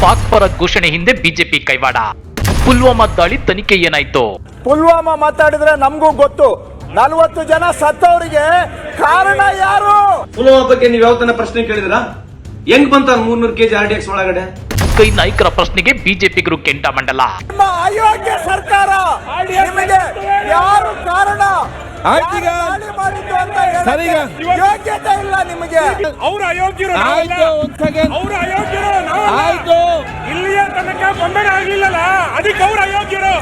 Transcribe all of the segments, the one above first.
ಪಾಕ್ ಪರ ಘೋಷಣೆ ಹಿಂದೆ ಬಿಜೆಪಿ ಕೈವಾಡ. ಪುಲ್ವಾಮಾ ದಾಳಿ ತನಿಖೆ ಏನಾಯ್ತು? ಪುಲ್ವಾಮಾ ಮಾತಾಡಿದ್ರೆ ನಮಗೂ ಗೊತ್ತು. 40 ಜನ ಸತ್ತವರಿಗೆ ಕಾರಣ ಯಾರು? ಪುಲ್ವಾಮಾ ಬಗ್ಗೆ ನೀವು ಯಾವತ್ತನ ಪ್ರಶ್ನೆ ಕೇಳಿದ್ರಾ? ಹೆಂಗ್ ಬಂತ 300 kg RDX ಒಳಗಡೆ? ಕೈ ನಾಯಕರ ಪ್ರಶ್ನೆಗೆ ಬಿಜೆಪಿಗರು ಕೆಂಡಾಮಂಡಲ. ಅಯೋಗ್ಯ ಸರ್ಕಾರ, ನಿಮಗೆ ಯಾರು ಕಾರಣ? ದಾಳಿ ಮಾಡಿದ್ದು ಅಂತ ಹೇಳಕ್ಕೆ ಯೋಗ್ಯತೆ ಇಲ್ಲ ನಿಮಗೆ. ಅವರು ಅಯೋಗ್ಯರು, ಅವರು ಅಯೋಗ್ಯರು. ಇಲ್ಲಿಯ ತನಕ ಬಂಧನ ಆಗ್ಲಿಲ್ಲಲ್ಲ, ಅದಕ್ಕೆ ಅವ್ರು ಅಯೋಗ್ಯರು.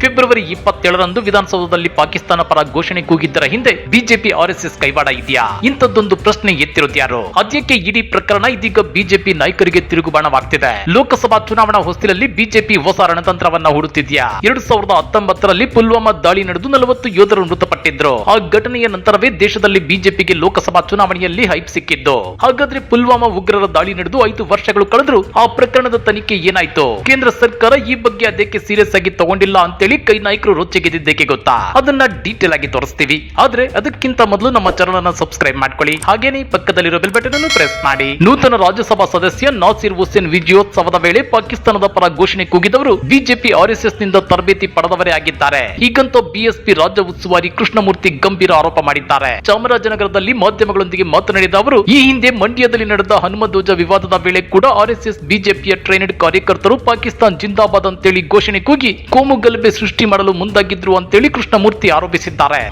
ಫೆಬ್ರವರಿ 27ರಂದು ವಿಧಾನಸೌಧದಲ್ಲಿ ಪಾಕಿಸ್ತಾನ ಪರ ಘೋಷಣೆ ಕೂಗಿದ್ದರ ಹಿಂದೆ ಬಿಜೆಪಿ ಆರ್ಎಸ್ಎಸ್ ಕೈವಾಡ ಇದೆಯಾ? ಇಂಥದ್ದೊಂದು ಪ್ರಶ್ನೆ ಎತ್ತಿರುತ್ಯಾರು? ಅದ್ಯಕ್ಕೆ ಇಡೀ ಪ್ರಕರಣ ಇದೀಗ ಬಿಜೆಪಿ ನಾಯಕರಿಗೆ ತಿರುಗುಬಾಣವಾಗ್ತಿದೆ. ಲೋಕಸಭಾ ಚುನಾವಣಾ ಹೊಸ್ತಿಲಲ್ಲಿ ಬಿಜೆಪಿ ಹೊಸ ರಣತಂತ್ರವನ್ನ ಹೂಡುತ್ತಿದ್ಯಾ? 2019ರಲ್ಲಿ ಪುಲ್ವಾಮಾ ದಾಳಿ ನಡೆದು 40 ಯೋಧರು ಮೃತಪಟ್ಟಿದ್ರು. ಆ ಘಟನೆಯ ನಂತರವೇ ದೇಶದಲ್ಲಿ ಬಿಜೆಪಿಗೆ ಲೋಕಸಭಾ ಚುನಾವಣೆಯಲ್ಲಿ ಹೈಪ್ ಸಿಕ್ಕಿದ್ದು. ಹಾಗಾದ್ರೆ ಪುಲ್ವಾಮಾ ಉಗ್ರರ ದಾಳಿ ನಡೆದು 5 ವರ್ಷಗಳು ಕಳೆದ್ರು ಆ ಪ್ರಕರಣದ ತನಿಖೆ ಏನಾಯ್ತು? ಕೇಂದ್ರ ಸರ್ಕಾರ ಈ ಬಗ್ಗೆ ಅದಕ್ಕೆ ಸೀರಿಯಸ್ ಆಗಿ ತಗೊಂಡಿಲ್ಲ ಅಂತೇಳಿ ಕೈ ನಾಯಕರು ರೊಚ್ಚಿಗೆದ್ದಿದ್ದಕ್ಕೆ ಗೊತ್ತಾ? ಅದನ್ನ ಡೀಟೇಲ್ ಆಗಿ ತೋರಿಸ್ತೀವಿ. ಆದ್ರೆ ಅದಕ್ಕಿಂತ ಮೊದಲು ನಮ್ಮ ಚಾನೆಲ್ ಅನ್ನು ಸಬ್ಸ್ಕ್ರೈಬ್ ಮಾಡ್ಕೊಳ್ಳಿ. ಹಾಗೇನೇ ಪಕ್ಕದಲ್ಲಿರೋ ಬೆಲ್ ಬಟನ್ ಅನ್ನು ಪ್ರೆಸ್ ಮಾಡಿ. ನೂತನ ರಾಜ್ಯಸಭಾ ಸದಸ್ಯ ನಾಸಿರ್ ಹುಸೇನ್ ವಿಜಯೋತ್ಸವದ ವೇಳೆ ಪಾಕಿಸ್ತಾನದ ಪರ ಘೋಷಣೆ ಕೂಗಿದವರು ಬಿಜೆಪಿ ಆರ್ಎಸ್ಎಸ್ ನಿಂದ ತರಬೇತಿ ಪಡೆದವರೇ ಆಗಿದ್ದಾರೆ. ಹೀಗಂತ ಬಿಎಸ್ಪಿ ರಾಜ್ಯ ಉಸ್ತುವಾರಿ ಕೃಷ್ಣಮೂರ್ತಿ ಗಂಭೀರ ಆರೋಪ ಮಾಡಿದ್ದಾರೆ. ಚಾಮರಾಜನಗರದಲ್ಲಿ ಮಾಧ್ಯಮಗಳೊಂದಿಗೆ ಮಾತನಾಡಿದ ಅವರು, ಈ ಹಿಂದೆ ಮಂಡ್ಯದಲ್ಲಿ ನಡೆದ ಹನುಮಧ್ವಜ ವಿವಾದದ ವೇಳೆ ಕೂಡ ಆರ್ಎಸ್ಎಸ್ ಬಿಜೆಪಿಯ ಟ್ರೈನೆಡ್ ಕಾರ್ಯಕರ್ತರು ಪಾಕಿಸ್ತಾನ್ ಜಿಂದಾಬಾದ್ ಅಂತೇಳಿ ಘೋಷಣೆ ಕೂಗಿ ಕೋಮು ಗಲಭೆ ಸೃಷ್ಟಿ ಮಾಡಲು ಮುಂದಾಗಿದ್ರು ಅಂತೇಳಿ ಕೃಷ್ಣಮೂರ್ತಿ ಆರೋಪಿಸಿದ್ದಾರೆ.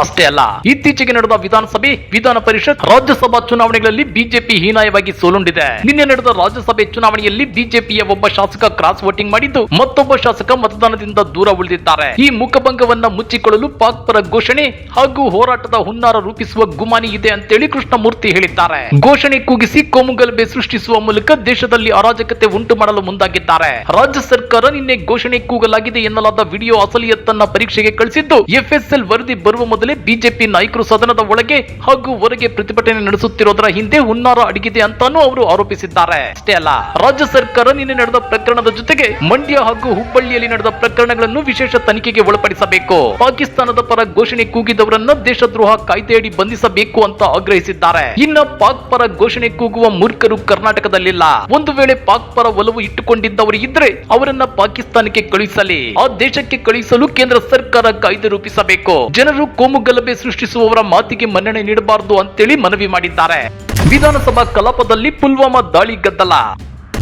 ಅಷ್ಟೇ ಅಲ್ಲ, ಇತ್ತೀಚೆಗೆ ನಡೆದ ವಿಧಾನಸಭೆ, ವಿಧಾನ ಪರಿಷತ್, ರಾಜ್ಯಸಭಾ ಚುನಾವಣೆಗಳಲ್ಲಿ ಬಿಜೆಪಿ ಹೀನಾಯವಾಗಿ ಸೋಲುಂಡಿದೆ. ನಿನ್ನೆ ನಡೆದ ರಾಜ್ಯಸಭೆ ಚುನಾವಣೆಯಲ್ಲಿ ಬಿಜೆಪಿಯ ಒಬ್ಬ ಶಾಸಕ ಕ್ರಾಸ್ ವೋಟಿಂಗ್ ಮಾಡಿದ್ದು ಮತ್ತೊಬ್ಬ ಶಾಸಕ ಮತದಾನದಿಂದ ದೂರ ಉಳಿದಿದ್ದಾರೆ. ಈ ಮುಖಭಂಗವನ್ನ ಮುಚ್ಚಿಕೊಳ್ಳಲು ಪಾಕ್ ಪರ ಘೋಷಣೆ ಹಾಗೂ ಹೋರಾಟದ ಹುನ್ನಾರ ರೂಪಿಸುವ ಗುಮಾನಿ ಇದೆ ಅಂತೇಳಿ ಕೃಷ್ಣಮೂರ್ತಿ ಹೇಳಿದ್ದಾರೆ. ಘೋಷಣೆ ಕೂಗಿಸಿ ಕೋಮುಗಲಭೆ ಸೃಷ್ಟಿಸುವ ಮೂಲಕ ದೇಶದಲ್ಲಿ ಅರಾಜಕತೆ ಉಂಟು ಮಾಡಲು ಮುಂದಾಗಿದ್ದಾರೆ. ರಾಜ್ಯ ಸರ್ಕಾರ ನಿನ್ನೆ ಘೋಷಣೆ ಕೂಗಲಾಗಿದೆ ಎನ್ನಲಾದ ವಿಡಿಯೋ ಅಸಲಿಯತ್ತನ್ನ ಪರೀಕ್ಷೆಗೆ ಕಳಿಸಿದ್ದು ಎಫ್ಎಸ್ಎಲ್ ವರದಿ ಬರುವ ಮೊದಲೇ ಬಿಜೆಪಿ ನಾಯಕರು ಸದನದ ಒಳಗೆ ಹಾಗೂ ಹೊರಗೆ ಪ್ರತಿಭಟನೆ ನಡೆಸುತ್ತಿರೋದರ ಹಿಂದೆ ಹುನ್ನಾರ ಅಡಗಿದೆ ಅಂತಾನೂ ಅವರು ಆರೋಪಿಸಿದ್ದಾರೆ. ಅಷ್ಟೇ ಅಲ್ಲ, ರಾಜ್ಯ ಸರ್ಕಾರ ನಿನ್ನೆ ನಡೆದ ಪ್ರಕರಣದ ಜೊತೆಗೆ ಮಂಡ್ಯ ಹಾಗೂ ಹುಬ್ಬಳ್ಳಿಯಲ್ಲಿ ನಡೆದ ಪ್ರಕರಣಗಳನ್ನು ವಿಶೇಷ ತನಿಖೆಗೆ ಒಳಪಡಿಸಬೇಕು. ಪಾಕಿಸ್ತಾನದ ಪರ ಘೋಷಣೆ ಕೂಗಿದವರನ್ನ ದೇಶದ್ರೋಹ ಕಾಯ್ದೆಯಡಿ ಬಂಧಿಸಬೇಕು ಅಂತ ಆಗ್ರಹಿಸಿದ್ದಾರೆ. ಇನ್ನು ಪಾಕ್ ಪರ ಘೋಷಣೆ ಕೂಗುವ ಮೂರ್ಖರು ಕರ್ನಾಟಕದಲ್ಲಿಲ್ಲ. ಒಂದು ವೇಳೆ ಪಾಕ್ ಪರ ಒಲವು ಇಟ್ಟುಕೊಂಡಿದ್ದವರು ಇದ್ರೆ ಅವರನ್ನ ಪಾಕಿಸ್ತಾನಕ್ಕೆ ಕಳುಹಿಸಲಿ. ಆ ದೇಶಕ್ಕೆ ಕಳುಹಿಸಲು ಕೇಂದ್ರ ಸರ್ಕಾರ ಕಾಯ್ದೆ ರೂಪಿಸಬೇಕು. ಜನರು ಕೋಮುಗಲಭೆ ಸೃಷ್ಟಿಸುವವರ ಮಾತಿಗೆ ಮನ್ನಣೆ ನೀಡಬಾರದು ಅಂತೇಳಿ ಮನವಿ ಮಾಡಿದ್ದಾರೆ. ವಿಧಾನಸಭಾ ಕಲಾಪದಲ್ಲಿ ಪುಲ್ವಾಮಾ ದಾಳಿ ಗದ್ದಲ.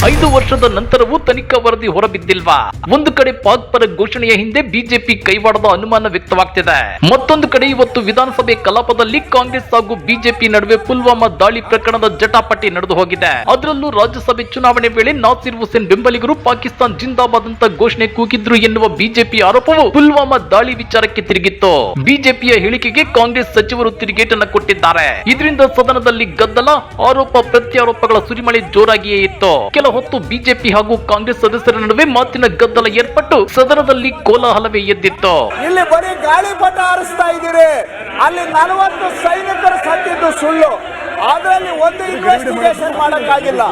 5 ವರ್ಷದ ನಂತರವೂ ತನಿಖಾ ವರದಿ ಹೊರಬಿದ್ದಿಲ್ವಾ? ಒಂದು ಕಡೆ ಪಾಕ್ ಪರ ಘೋಷಣೆಯ ಹಿಂದೆ ಬಿಜೆಪಿ ಕೈವಾಡದ ಅನುಮಾನ ವ್ಯಕ್ತವಾಗ್ತಿದೆ. ಮತ್ತೊಂದು ಕಡೆ ಇವತ್ತು ವಿಧಾನಸಭೆ ಕಲಾಪದಲ್ಲಿ ಕಾಂಗ್ರೆಸ್ ಹಾಗೂ ಬಿಜೆಪಿ ನಡುವೆ ಪುಲ್ವಾಮಾ ದಾಳಿ ಪ್ರಕರಣದ ಜಟಾಪಟಿ ನಡೆದು ಹೋಗಿದೆ. ಅದರಲ್ಲೂ ರಾಜ್ಯಸಭೆ ಚುನಾವಣೆ ವೇಳೆ ನಾಸಿರ್ ಹುಸೇನ್ ಬೆಂಬಲಿಗರು ಪಾಕಿಸ್ತಾನ್ ಜಿಂದಾಬಾದ್ ಅಂತ ಘೋಷಣೆ ಕೂಗಿದ್ರು ಎನ್ನುವ ಬಿಜೆಪಿ ಆರೋಪವು ಪುಲ್ವಾಮಾ ದಾಳಿ ವಿಚಾರಕ್ಕೆ ತಿರುಗಿತ್ತು. ಬಿಜೆಪಿಯ ಹೇಳಿಕೆಗೆ ಕಾಂಗ್ರೆಸ್ ಸಚಿವರು ತಿರುಗೇಟನ್ನ ಕೊಟ್ಟಿದ್ದಾರೆ. ಇದರಿಂದ ಸದನದಲ್ಲಿ ಗದ್ದಲ, ಆರೋಪ ಪ್ರತ್ಯಾರೋಪಗಳ ಸುರಿಮಳೆ ಜೋರಾಗಿಯೇ ಇತ್ತು. ಕೆಲ ಹೊತ್ತು ಬಿಜೆಪಿ ಹಾಗೂ ಕಾಂಗ್ರೆಸ್ ಸದಸ್ಯರ ನಡುವೆ ಮಾತಿನ ಗದ್ದಲ ಏರ್ಪಟ್ಟು ಸದನದಲ್ಲಿ ಕೋಲಾಹಲವೇ ಎದ್ದಿತ್ತು. ಇಲ್ಲಿ ಬರೀ ಗಾಳಿಪಟ ಹಾರಿಸ್ತಾ ಇದ್ದೀರಿ. ಅಲ್ಲಿ 40 ಸೈನಿಕರು ಸತ್ತಿದ್ದು ಸುಳ್ಳು. ಅದರಲ್ಲಿ ಒಂದು ಇನ್ವೆಸ್ಟಿಗೇಷನ್ ಮಾಡಕ್ಕಾಗಿಲ್ಲ.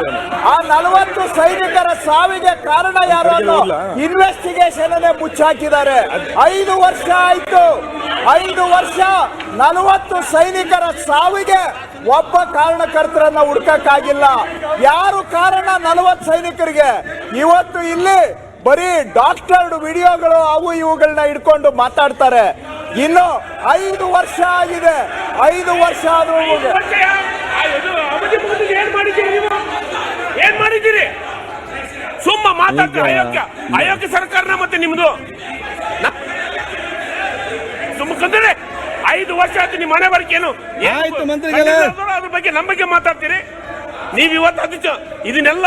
ಆ 40 ಸೈನಿಕರ ಸಾವಿಗೆ ಕಾರಣ ಯಾರು ಅನ್ನೋ ಇನ್ವೆಸ್ಟಿಗೇಷನ್ ಅನ್ನೇ ಮುಚ್ಚಾಕಿದ್ದಾರೆ. 5 ವರ್ಷ ಆಯ್ತು. 5 ವರ್ಷ 40 ಸೈನಿಕರ ಸಾವಿಗೆ ಒಬ್ಬ ಕಾರಣಕರ್ತರನ್ನ ಹುಡುಕಕ್ಕಾಗಿಲ್ಲ. ಯಾರು ಕಾರಣ 40 ಸೈನಿಕರಿಗೆ? ಇವತ್ತು ಇಲ್ಲಿ ಬರೀ ಡಾಕ್ಟರ್ಡ್ ವಿಡಿಯೋಗಳು ಅವು ಇವುಗಳನ್ನ ಇಟ್ಕೊಂಡು ಮಾತಾಡ್ತಾರೆ. ಇನ್ನು 5 ವರ್ಷ ಆಗಿದೆ. 5 ವರ್ಷ ಆದ್ರೂ ಏನ್ ಮಾಡಿದ್ದೀರಿ? ಸುಮ್ಮ ಮಾತಾಡ್ತಾರೆ. ಅಯೋಗ್ಯ ಸರ್ಕಾರನ ಮತ್ತೆ ನಿಮ್ದು ಸುಮ್ಮ ಕಂದ್ರೆ 5 ವರ್ಷ ಆಯ್ತು. ನಿಮ್ಮ ಮನೆ ಬರ್ಕೇನು ಅದ್ರ ಬಗ್ಗೆ ನಮ್ಮ ಬಗ್ಗೆ ಮಾತಾಡ್ತೀರಿ ನೀವ್ ಇವತ್ತು. ಇದನ್ನೆಲ್ಲ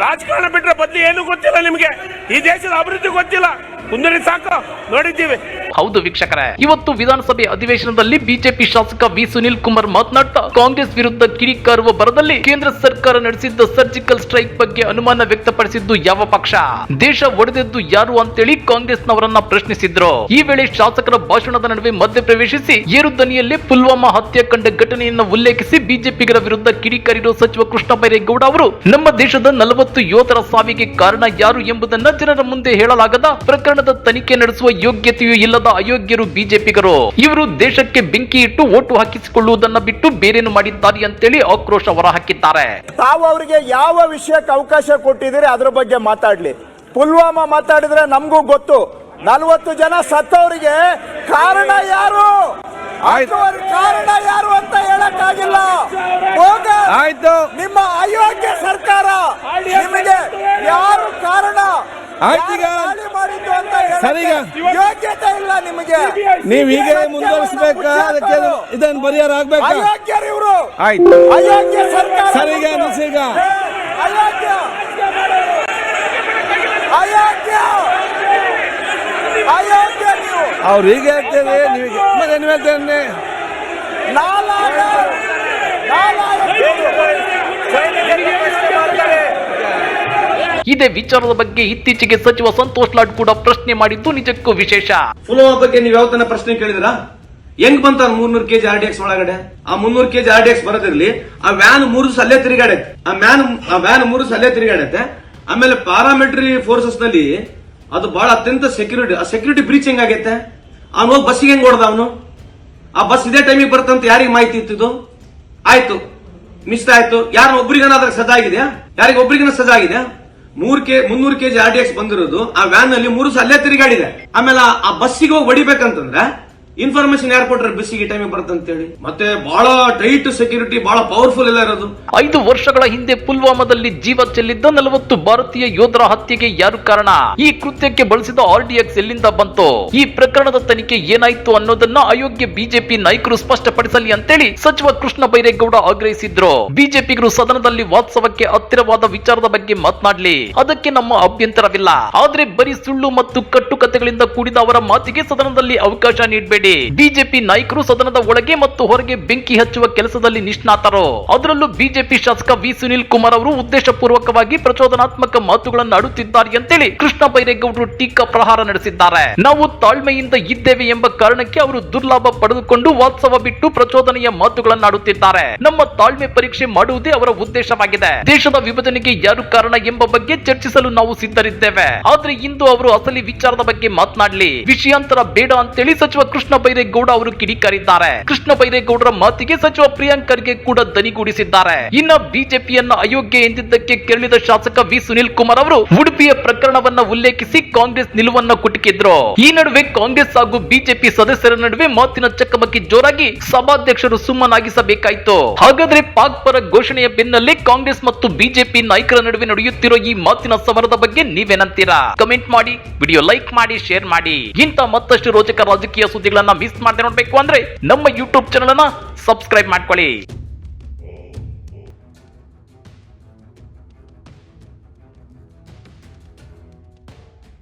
ರಾಜಕಾರಣ ಬಿಟ್ರೆ ಬದಲಿ ಏನು ಗೊತ್ತಿಲ್ಲ ನಿಮ್ಗೆ. ಈ ದೇಶದ ಅಭಿವೃದ್ಧಿ ಗೊತ್ತಿಲ್ಲ. ಕುಂದರಿ ಸಾಕು ನೋಡಿದ್ದೀವಿ. ಹೌದು ವೀಕ್ಷಕರೇ, ಇವತ್ತು ವಿಧಾನಸಭೆ ಅಧಿವೇಶನದಲ್ಲಿ ಬಿಜೆಪಿ ಶಾಸಕ ವಿ ಸುನಿಲ್ ಕುಮಾರ್ ಮಾತನಾಡ್ತಾ ಕಾಂಗ್ರೆಸ್ ವಿರುದ್ಧ ಕಿಡಿಕಾರುವ ಬರದಲ್ಲಿ ಕೇಂದ್ರ ಸರ್ಕಾರ ನಡೆಸಿದ್ದ ಸರ್ಜಿಕಲ್ ಸ್ಟ್ರೈಕ್ ಬಗ್ಗೆ ಅನುಮಾನ ವ್ಯಕ್ತಪಡಿಸಿದ್ದು ಯಾವ ಪಕ್ಷ, ದೇಶ ಒಡೆದದ್ದು ಯಾರು ಅಂತೇಳಿ ಕಾಂಗ್ರೆಸ್ನವರನ್ನ ಪ್ರಶ್ನಿಸಿದ್ರು. ಈ ವೇಳೆ ಶಾಸಕರ ಭಾಷಣದ ನಡುವೆ ಮಧ್ಯಪ್ರವೇಶಿಸಿ ಏರು ಧ್ವನಿಯಲ್ಲೇ ಪುಲ್ವಾಮಾ ಹತ್ಯೆ ಕಂಡ ಘಟನೆಯನ್ನು ಉಲ್ಲೇಖಿಸಿ ಬಿಜೆಪಿಗರ ವಿರುದ್ಧ ಕಿಡಿಕಾರಿರುವ ಸಚಿವ ಕೃಷ್ಣ ಬೈರೇಗೌಡ ಅವರು ನಮ್ಮ ದೇಶದ 40 ಯೋಧರ ಸಾವಿಗೆ ಕಾರಣ ಯಾರು ಎಂಬುದನ್ನ ಜನರ ಮುಂದೆ ಹೇಳಲಾಗದ, ಪ್ರಕರಣದ ತನಿಖೆ ನಡೆಸುವ ಯೋಗ್ಯತೆಯೂ ಇಲ್ಲದ ಅಯೋಗ್ಯರು ಬಿಜೆಪಿಗರು. ಇವರು ದೇಶಕ್ಕೆ ಬೆಂಕಿ ಇಟ್ಟು ಓಟು ಹಾಕಿಸಿಕೊಳ್ಳುವುದನ್ನ ಬಿಟ್ಟು ಬೇರೇನು ಮಾಡಿದ್ದಾರೆ ಅಂತೇಳಿ ಆಕ್ರೋಶ ಹೊರಹಾಕಿದ್ದಾರೆ. ತಾವು ಅವರಿಗೆ ಯಾವ ವಿಷಯಕ್ಕೆ ಅವಕಾಶ ಕೊಟ್ಟಿದ್ದೀರಿ ಅದ್ರ ಬಗ್ಗೆ ಮಾತಾಡ್ಲಿ. ಪುಲ್ವಾಮಾ ಮಾತಾಡಿದ್ರೆ ನಮಗೂ ಗೊತ್ತು. 40 ಜನ ಸತ್ತವರಿಗೆ ಕಾರಣ ಯಾರು, ಕಾರಣ ಯಾರು ಅಂತ ಹೇಳಕ್ಕಾಗಿಲ್ಲ. ಆಯ್ತು, ನಿಮ್ಮ ಅಯೋಗ್ಯ ಸರ್ಕಾರ, ನಿಮಗೆ ಯಾರು ಕಾರಣ ಮಾಡಿದ್ದು ಅಂತ ಯೋಗ್ಯತೆ ಇಲ್ಲ ನಿಮಗೆ. ನೀವು ಹೀಗೆ ಮುಂದುವರಿಸಬೇಕಾ? ಅದಕ್ಕೆ ಇದನ್ನು ಪರಿಹಾರ ಆಗ್ಬೇಕು. ಅಯೋಗ್ಯರು ಇವರು. ಆಯ್ತು, ಅಯೋಗ್ಯ ಸರ್ಕಾರ. ಸರಿಗ ಅನಿಸೀಗ ಅಯೋಗ್ಯ ಅಯೋಗ್ಯ ಅಯೋಗ್ಯ ನೀವು. ಅವ್ರು ಹೀಗೆ ಹೇಳ್ತೇವೆ, ನೀವು ಮತ್ತೆ ನೀವು ಹೇಳ್ತೇನೆ. ಇದೇ ವಿಚಾರದ ಬಗ್ಗೆ ಇತ್ತೀಚೆಗೆ ಸಚಿವ ಸಂತೋಷ್ ಲಾಡ್ ಕೂಡ ಪ್ರಶ್ನೆ ಮಾಡಿದ್ದು ನಿಜಕ್ಕೂ ವಿಶೇಷ. ಪುಲ್ವಾಮಾ ಬಗ್ಗೆ ನೀವು ಯಾವತ್ತನ ಪ್ರಶ್ನೆ ಕೇಳಿದಿರಾ? ಹೆಂಗ್ ಬಂತ 300 kg RDX ಒಳಗಡೆ? ಆ 300 kg RDX ಬರೋದಿರ್ಲಿ, ಆ ವ್ಯಾನ್ 3 ಸಲ ತಿರುಗಾಡತ್ತೆ. ಆ ವ್ಯಾನ್ 3 ಸಲ ತಿರುಗಾಡತ್ತೆ. ಆಮೇಲೆ ಪ್ಯಾರಾಮಿಲಿಟರಿ ಫೋರ್ಸಸ್ ನಲ್ಲಿ ಅದು ಬಹಳ ಅತ್ಯಂತ ಸೆಕ್ಯೂರಿಟಿ ಬ್ರೀಚಿಂಗ್ ಆಗೈತೆ. ಅವನು ಹೋಗಿ ಬಸ್ಸಿಗೆ ಹೆಂಗ್ ಹೊಡೆದ ಅವನು? ಆ ಬಸ್ ಇದೇ ಟೈಮಿಗೆ ಬರ್ತಂತ ಯಾರಿಗೆ ಮಾಹಿತಿ ಇತ್ತಿದ್ದು? ಆಯ್ತು, ಮಿಸ್ ಆಯ್ತು. ಯಾರು ಒಬ್ರಿಗೇನಾದ್ರೂ ಸಜಾ ಆಗಿದೆಯಾ? ಯಾರಿಗೊಬ್ರಿಗೇನ ಸಜಾ ಆಗಿದೆಯಾ? 300 kg RDX ಬಂದಿರೋದು ಆ ವ್ಯಾನ್ ನಲ್ಲಿ 3 ಸಲ ತಿರುಗಾಡಿದೆ. ಆಮೇಲೆ ಆ ಬಸ್ಸಿಗೆ ಹೋಗಿ ಹೊಡಿಬೇಕಂತಂದ್ರೆ ಇನ್ಫಾರ್ಮೇಶನ್ ಯಾರು ಕೊಟ್ರೆ ಬಸ್ಸಿಗೆ ಟೈಮಿಗೆ ಬರ್ತಂತ ಹೇಳಿ? ಮತ್ತೆ ಬಹಳ ಟೈಟ್ ಸೆಕ್ಯೂರಿಟಿ, ಬಹಳ ಪವರ್ಫುಲ್ ಎಲ್ಲ ಇರೋದು. 5 ವರ್ಷಗಳ ಹಿಂದೆ ಪುಲ್ವಾಮಾದಲ್ಲಿ ಜೀವ ಚೆಲ್ಲಿದ್ದ 40 ಭಾರತೀಯ ಯೋಧರ ಹತ್ಯೆಗೆ ಯಾರು ಕಾರಣ? ಈ ಕೃತ್ಯಕ್ಕೆ ಬಳಸಿದ RDX ಎಲ್ಲಿಂದ ಬಂತು? ಈ ಪ್ರಕರಣದ ತನಿಖೆ ಏನಾಯ್ತು ಅನ್ನೋದನ್ನ ಅಯೋಗ್ಯ ಬಿಜೆಪಿ ನಾಯಕರು ಸ್ಪಷ್ಟಪಡಿಸಲಿ ಅಂತೇಳಿ ಸಚಿವ ಕೃಷ್ಣ ಬೈರೇಗೌಡ ಆಗ್ರಹಿಸಿದ್ರು. ಬಿಜೆಪಿಗರು ಸದನದಲ್ಲಿ ವಾಸ್ತವಕ್ಕೆ ಹತ್ತಿರವಾದ ವಿಚಾರದ ಬಗ್ಗೆ ಮಾತನಾಡಲಿ, ಅದಕ್ಕೆ ನಮ್ಮ ಅಭ್ಯಂತರವಿಲ್ಲ. ಆದ್ರೆ ಬರೀ ಸುಳ್ಳು ಮತ್ತು ಕಟ್ಟುಕತೆಗಳಿಂದ ಕೂಡಿದ ಅವರ ಮಾತಿಗೆ ಸದನದಲ್ಲಿ ಅವಕಾಶ ನೀಡಬೇಡಿ. ಬಿಜೆಪಿ ನಾಯಕರು ಸದನದ ಒಳಗೆ ಮತ್ತು ಹೊರಗೆ ಬೆಂಕಿ ಹಚ್ಚುವ ಕೆಲಸದಲ್ಲಿ ನಿಷ್ಣಾತರು. ಅದರಲ್ಲೂ ಬಿಜೆಪಿ ಶಾಸಕ ವಿ ಸುನೀಲ್ ಕುಮಾರ್ ಅವರು ಉದ್ದೇಶಪೂರ್ವಕವಾಗಿ ಪ್ರಚೋದನಾತ್ಮಕ ಮಾತುಗಳನ್ನು ಆಡುತ್ತಿದ್ದಾರೆ ಅಂತೇಳಿ ಕೃಷ್ಣ ಬೈರೇಗೌಡರು ಟೀಕಾ ಪ್ರಹಾರ ನಡೆಸಿದ್ದಾರೆ. ನಾವು ತಾಳ್ಮೆಯಿಂದ ಇದ್ದೇವೆ ಎಂಬ ಕಾರಣಕ್ಕೆ ಅವರು ದುರ್ಲಾಭ ಪಡೆದುಕೊಂಡು ವಾಸ್ತವ ಬಿಟ್ಟು ಪ್ರಚೋದನೆಯ ಮಾತುಗಳನ್ನು ಆಡುತ್ತಿದ್ದಾರೆ. ನಮ್ಮ ತಾಳ್ಮೆ ಪರೀಕ್ಷೆ ಮಾಡುವುದೇ ಅವರ ಉದ್ದೇಶವಾಗಿದೆ. ದೇಶದ ವಿಭಜನೆಗೆ ಯಾರು ಕಾರಣ ಎಂಬ ಬಗ್ಗೆ ಚರ್ಚಿಸಲು ನಾವು ಸಿದ್ಧರಿದ್ದೇವೆ. ಆದ್ರೆ ಇಂದು ಅವರು ಅಸಲಿ ವಿಚಾರದ ಬಗ್ಗೆ ಮಾತನಾಡಲಿ, ವಿಷಯಾಂತರ ಬೇಡ ಅಂತೇಳಿ ಸಚಿವ ಕೃಷ್ಣ ಬೈರೇಗೌಡ ಅವರು ಕಿಡಿಕಾರಿದ್ದಾರೆ. ಕೃಷ್ಣ ಬೈರೇಗೌಡರ ಮಾತಿಗೆ ಸಚಿವ ಪ್ರಿಯಾಂಕ್ ಖರ್ಗೆ ಕೂಡ ದನಿಗೂಡಿಸಿದ್ದಾರೆ. ಇನ್ನ ಬಿಜೆಪಿಯನ್ನ ಅಯೋಗ್ಯ ಎಂದಿದ್ದಕ್ಕೆ ಕೆರಳಿದ ಶಾಸಕ ವಿ ಸುನೀಲ್ ಕುಮಾರ್ ಅವರು ಉಡುಪಿಯ ಪ್ರಕರಣವನ್ನ ಉಲ್ಲೇಖಿಸಿ ಕಾಂಗ್ರೆಸ್ ನಿಲುವನ್ನ ಕುಟುಕಿದ್ರು. ಈ ನಡುವೆ ಕಾಂಗ್ರೆಸ್ ಹಾಗೂ ಬಿಜೆಪಿ ಸದಸ್ಯರ ನಡುವೆ ಮಾತಿನ ಚಕಮಕಿ ಜೋರಾಗಿ ಸಭಾಧ್ಯಕ್ಷರು ಸುಮ್ಮನಾಗಿಸಬೇಕಾಯಿತು. ಹಾಗಾದ್ರೆ ಪಾಕ್ ಪರ ಘೋಷಣೆಯ ಬೆನ್ನಲ್ಲೇ ಕಾಂಗ್ರೆಸ್ ಮತ್ತು ಬಿಜೆಪಿ ನಾಯಕರ ನಡುವೆ ನಡೆಯುತ್ತಿರೋ ಈ ಮಾತಿನ ಸಮರದ ಬಗ್ಗೆ ನೀವೇನಂತೀರಾ? ಕಮೆಂಟ್ ಮಾಡಿ, ವಿಡಿಯೋ ಲೈಕ್ ಮಾಡಿ, ಶೇರ್ ಮಾಡಿ. ಇಂಥ ಮತ್ತಷ್ಟು ರೋಚಕ ರಾಜಕೀಯ ಸುದ್ದಿಗಳನ್ನ ಮಿಸ್ ಮಾಡದೆ ನೋಡ್ಬೇಕು ಅಂದ್ರೆ ನಮ್ಮ ಯೂಟ್ಯೂಬ್ ಚಾನೆಲ್ ಅನ್ನ ಸಬ್ಸ್ಕ್ರೈಬ್ ಮಾಡ್ಕೊಳ್ಳಿ.